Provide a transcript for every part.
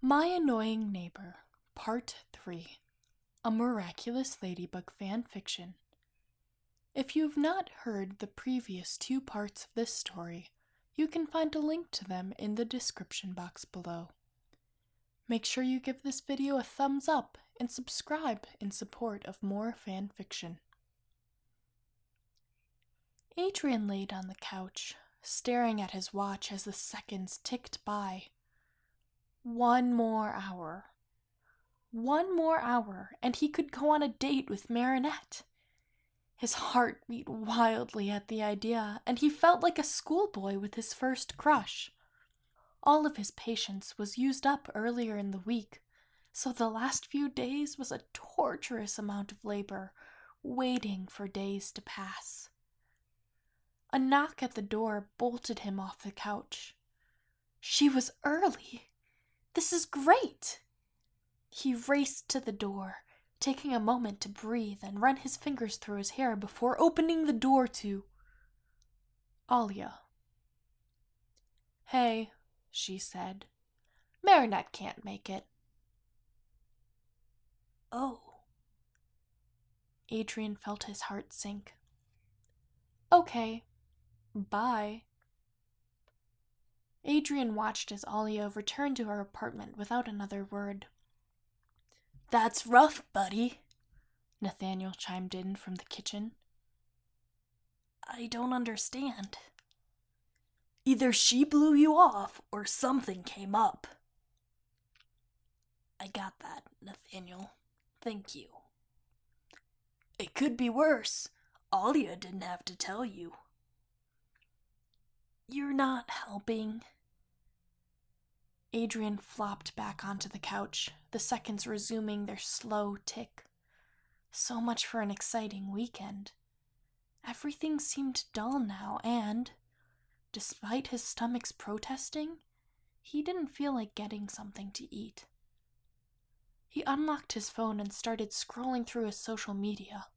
My Annoying Neighbor, Part 3, a Miraculous Ladybug Fanfiction. If you've not heard the previous 2 parts of this story, you can find a link to them in the description box below. Make sure you give this video a thumbs up and subscribe in support of more fanfiction. Adrien laid on the couch, staring at his watch as the seconds ticked by. 1 more hour. 1 more hour, and he could go on a date with Marinette. His heart beat wildly at the idea, and he felt like a schoolboy with his first crush. All of his patience was used up earlier in the week, so the last few days was a torturous amount of labor, waiting for days to pass. A knock at the door bolted him off the couch. She was early. This is great! He raced to the door, taking a moment to breathe and run his fingers through his hair before opening the door to Alya. "Hey," she said. "Marinette can't make it." "Oh." Adrien felt his heart sink. "Okay. Bye." Adrien watched as Alya returned to her apartment without another word. "That's rough, buddy," Nathaniel chimed in from the kitchen. "I don't understand." "Either she blew you off or something came up." "I got that, Nathaniel. Thank you." "It could be worse. Alya didn't have to tell you." "You're not helping." Adrien flopped back onto the couch, the seconds resuming their slow tick. So much for an exciting weekend. Everything seemed dull now, and, despite his stomach's protesting, he didn't feel like getting something to eat. He unlocked his phone and started scrolling through his social media,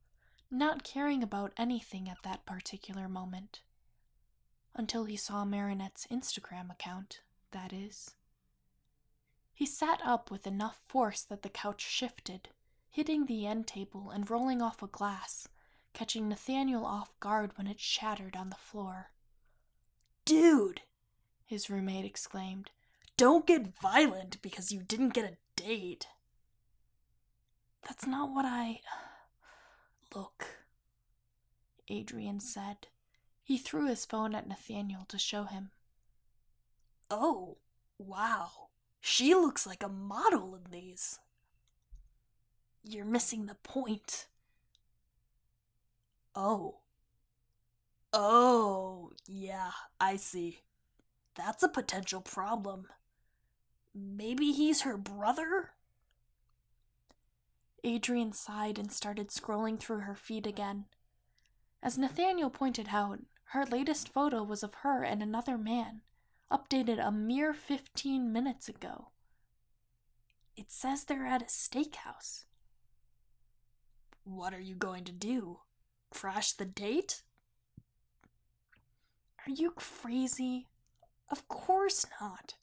not caring about anything at that particular moment. Until he saw Marinette's Instagram account, that is. He sat up with enough force that the couch shifted, hitting the end table and rolling off a glass, catching Nathaniel off guard when it shattered on the floor. "Dude," his roommate exclaimed, "don't get violent because you didn't get a date." "That's not what Look," Adrien said. He threw his phone at Nathaniel to show him. "Oh, wow. She looks like a model in these." "You're missing the point." Oh, yeah, I see. That's a potential problem. Maybe he's her brother?" Adrien sighed and started scrolling through her feed again. As Nathaniel pointed out, her latest photo was of her and another man, updated a mere 15 minutes ago. It says they're at a steakhouse. "What are you going to do? Crash the date?" "Are you crazy? Of course not."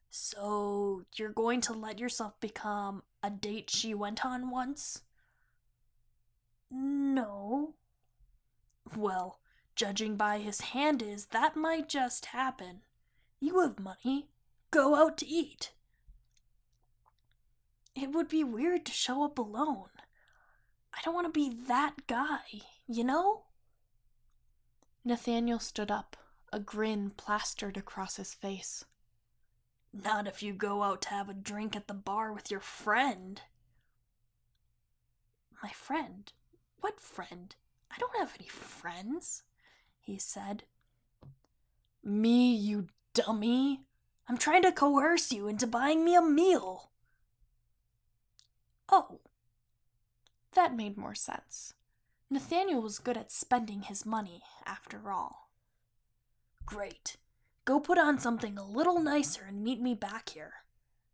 "So you're going to let yourself become a date she went on once?" "No." "Well, judging by his hand that might just happen. You have money. Go out to eat." "It would be weird to show up alone. I don't want to be that guy, you know?" Nathaniel stood up, a grin plastered across his face. "Not if you go out to have a drink at the bar with your friend." "My friend? What friend? I don't have any friends," he said. "Me, you dummy. I'm trying to coerce you into buying me a meal." Oh. That made more sense. Nathaniel was good at spending his money, after all. "Great. Go put on something a little nicer and meet me back here.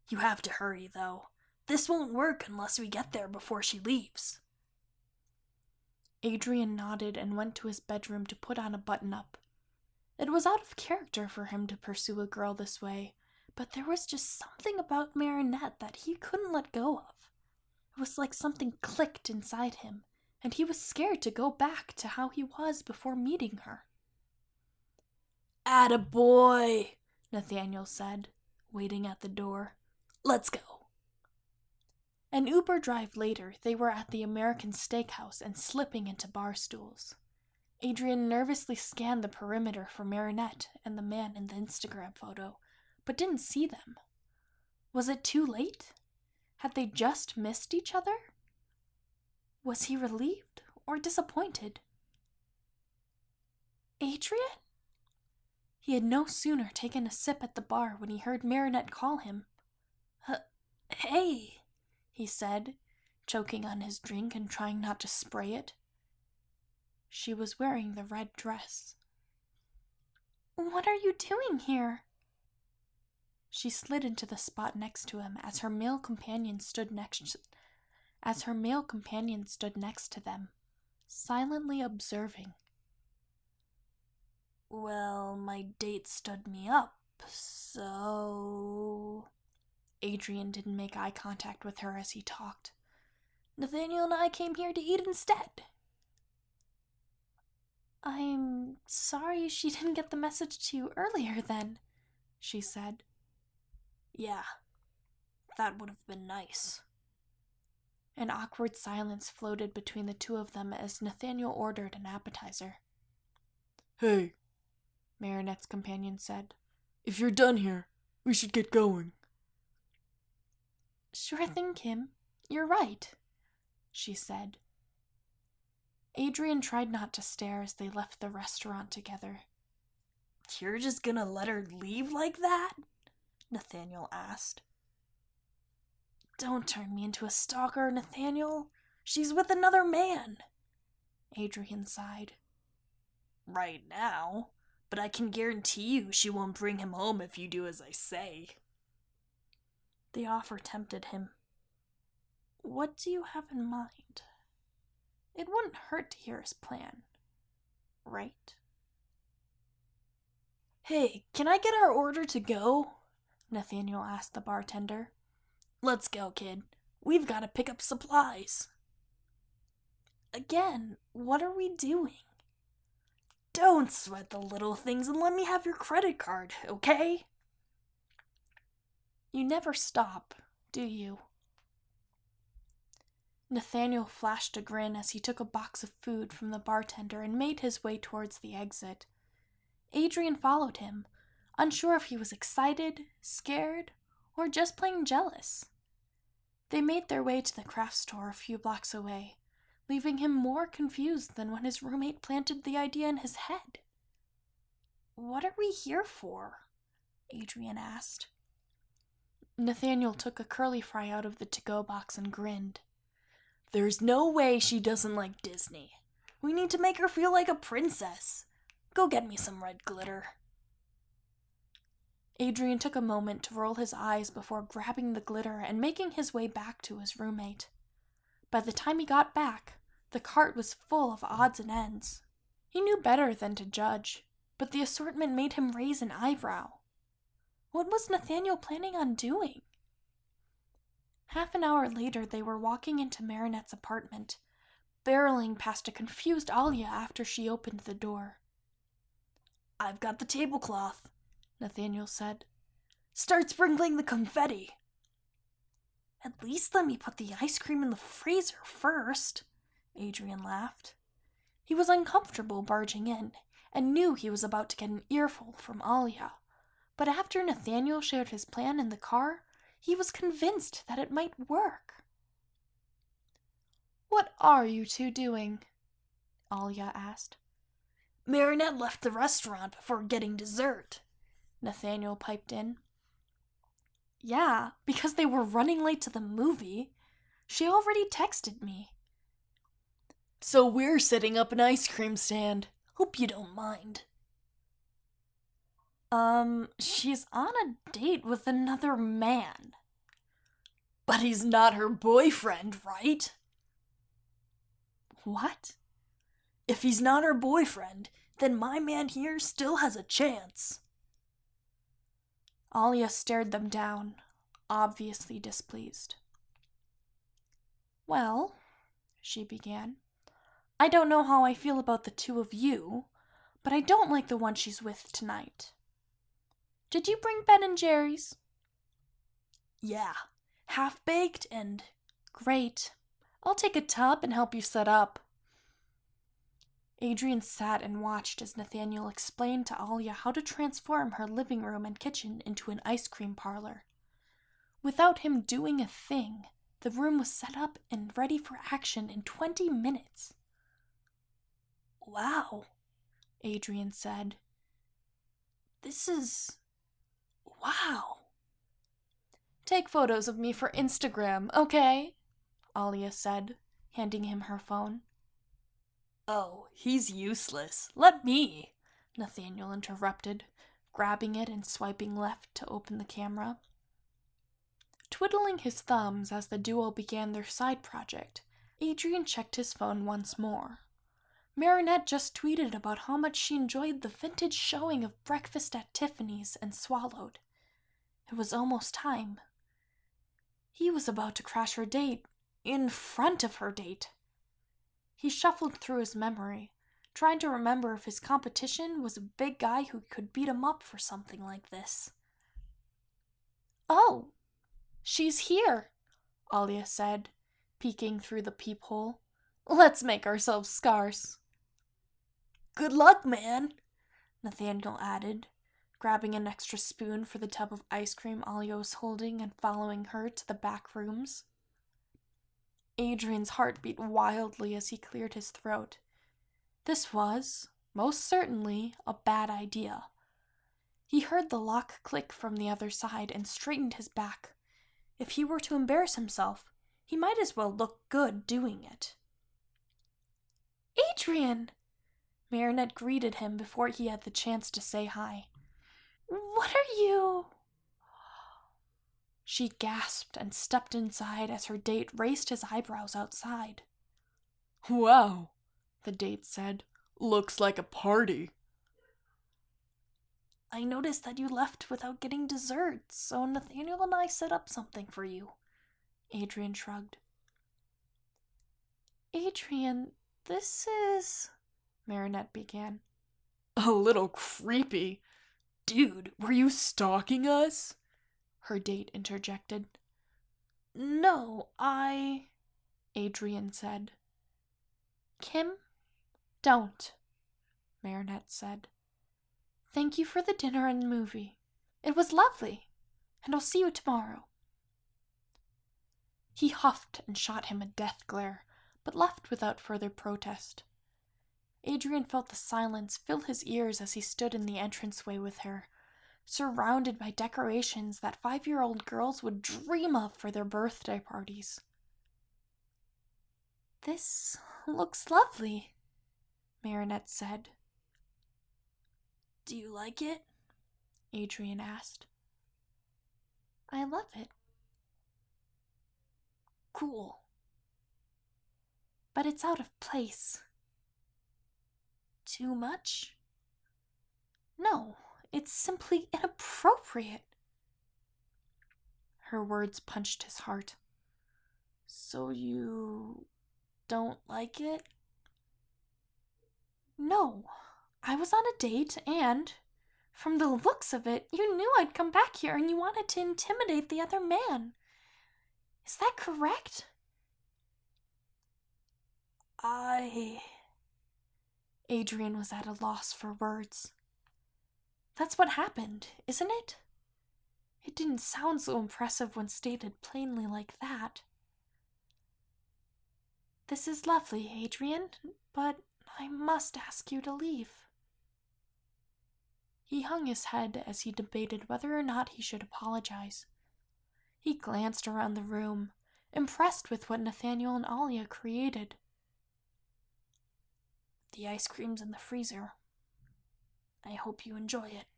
You have to hurry, though. This won't work unless we get there before she leaves." Adrien nodded and went to his bedroom to put on a button-up. It was out of character for him to pursue a girl this way, but there was just something about Marinette that he couldn't let go of. It was like something clicked inside him, and he was scared to go back to how he was before meeting her. "Attaboy," Nathaniel said, waiting at the door. "Let's go." An Uber drive later, they were at the American Steakhouse and slipping into bar stools. Adrien nervously scanned the perimeter for Marinette and the man in the Instagram photo, but didn't see them. Was it too late? Had they just missed each other? Was he relieved or disappointed? Adrien? He had no sooner taken a sip at the bar when he heard Marinette call him. "Hey," he said, choking on his drink and trying not to spray it. She was wearing the red dress. "What are you doing here?" She slid into the spot next to him as her male companion stood next to them, silently observing. "Well, my date stood me up, so..." Adrien didn't make eye contact with her as he talked. "Nathaniel and I came here to eat instead." "I'm sorry she didn't get the message to you earlier then," she said. "Yeah, that would have been nice." An awkward silence floated between the two of them as Nathaniel ordered an appetizer. "Hey," Marinette's companion said. "If you're done here, we should get going." "Sure thing, Kim. You're right," she said. Adrien tried not to stare as they left the restaurant together. "You're just gonna let her leave like that?" Nathaniel asked. "Don't turn me into a stalker, Nathaniel. She's with another man," Adrien sighed. "Right now, but I can guarantee you she won't bring him home if you do as I say." The offer tempted him. "What do you have in mind? It wouldn't hurt to hear his plan, right?" "Hey, can I get our order to go?" Nathaniel asked the bartender. "Let's go, kid. We've got to pick up supplies." "Again, what are we doing?" "Don't sweat the little things and let me have your credit card, okay?" "You never stop, do you?" Nathaniel flashed a grin as he took a box of food from the bartender and made his way towards the exit. Adrien followed him, unsure if he was excited, scared, or just plain jealous. They made their way to the craft store a few blocks away, leaving him more confused than when his roommate planted the idea in his head. "What are we here for?" Adrien asked. Nathaniel took a curly fry out of the to-go box and grinned. "There's no way she doesn't like Disney. We need to make her feel like a princess. Go get me some red glitter." Adrien took a moment to roll his eyes before grabbing the glitter and making his way back to his roommate. By the time he got back, the cart was full of odds and ends. He knew better than to judge, but the assortment made him raise an eyebrow. What was Nathaniel planning on doing? Half an hour later, they were walking into Marinette's apartment, barreling past a confused Alya after she opened the door. "I've got the tablecloth," Nathaniel said. "Start sprinkling the confetti." "At least let me put the ice cream in the freezer first," Adrien laughed. He was uncomfortable barging in, and knew he was about to get an earful from Alya. But after Nathaniel shared his plan in the car, he was convinced that it might work. "What are you two doing?" Alya asked. "Marinette left the restaurant before getting dessert," Nathaniel piped in. "Yeah, because they were running late to the movie. She already texted me." "So we're setting up an ice cream stand. Hope you don't mind." She's on a date with another man." "But he's not her boyfriend, right?" "What?" "If he's not her boyfriend, then my man here still has a chance." Alya stared them down, obviously displeased. "Well," she began, "I don't know how I feel about the two of you, but I don't like the one she's with tonight. Did you bring Ben and Jerry's?" "Yeah, half-baked and..." "Great. I'll take a tub and help you set up." Adrien sat and watched as Nathaniel explained to Alya how to transform her living room and kitchen into an ice cream parlor. Without him doing a thing, the room was set up and ready for action in 20 minutes. "Wow," Adrien said. "This is... wow." "Take photos of me for Instagram, okay?" Alya said, handing him her phone. "Oh, he's useless. Let me," Nathaniel interrupted, grabbing it and swiping left to open the camera. Twiddling his thumbs as the duo began their side project, Adrien checked his phone once more. Marinette just tweeted about how much she enjoyed the vintage showing of Breakfast at Tiffany's and swallowed. It was almost time. He was about to crash her date, in front of her date. He shuffled through his memory, trying to remember if his competition was a big guy who could beat him up for something like this. "Oh, she's here," Alya said, peeking through the peephole. "Let's make ourselves scarce." "Good luck, man," Nathaniel added, grabbing an extra spoon for the tub of ice cream Alya was holding and following her to the back rooms. Adrien's heart beat wildly as he cleared his throat. This was, most certainly, a bad idea. He heard the lock click from the other side and straightened his back. If he were to embarrass himself, he might as well look good doing it. "Adrien!" Marinette greeted him before he had the chance to say hi. "What are you..." She gasped and stepped inside as her date raised his eyebrows outside. "Wow," the date said. "Looks like a party." "I noticed that you left without getting dessert, so Nathaniel and I set up something for you." Adrien shrugged. "Adrien, this is..." Marinette began. "A little creepy. Dude, were you stalking us?" her date interjected. "No, Adrien said. "Kim, don't," Marinette said. "Thank you for the dinner and movie. It was lovely, and I'll see you tomorrow." He huffed and shot him a death glare, but left without further protest. Adrien felt the silence fill his ears as he stood in the entranceway with her, surrounded by decorations that 5-year-old girls would dream of for their birthday parties. "This looks lovely," Marinette said. "Do you like it?" Adrien asked. "I love it." "Cool." "But it's out of place." "Too much?" "No, it's simply inappropriate." Her words punched his heart. "So you don't like it?" "No, I was on a date and, from the looks of it, you knew I'd come back here and you wanted to intimidate the other man. Is that correct?" Adrien was at a loss for words. "That's what happened, isn't it?" It didn't sound so impressive when stated plainly like that. "This is lovely, Adrien, but I must ask you to leave." He hung his head as he debated whether or not he should apologize. He glanced around the room, impressed with what Nathaniel and Alya created. "The ice cream's in the freezer. I hope you enjoy it."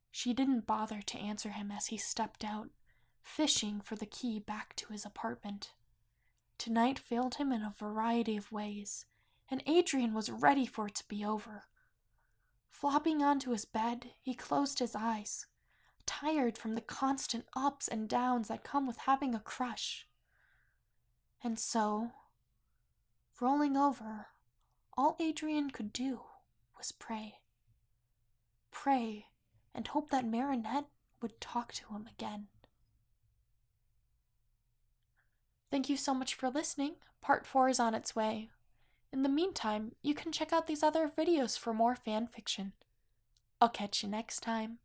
She didn't bother to answer him as he stepped out, fishing for the key back to his apartment. Tonight failed him in a variety of ways, and Adrien was ready for it to be over. Flopping onto his bed, he closed his eyes, tired from the constant ups and downs that come with having a crush. And so, rolling over, all Adrien could do was pray. Pray and hope that Marinette would talk to him again. Thank you so much for listening. Part 4 is on its way. In the meantime, you can check out these other videos for more fan fiction. I'll catch you next time.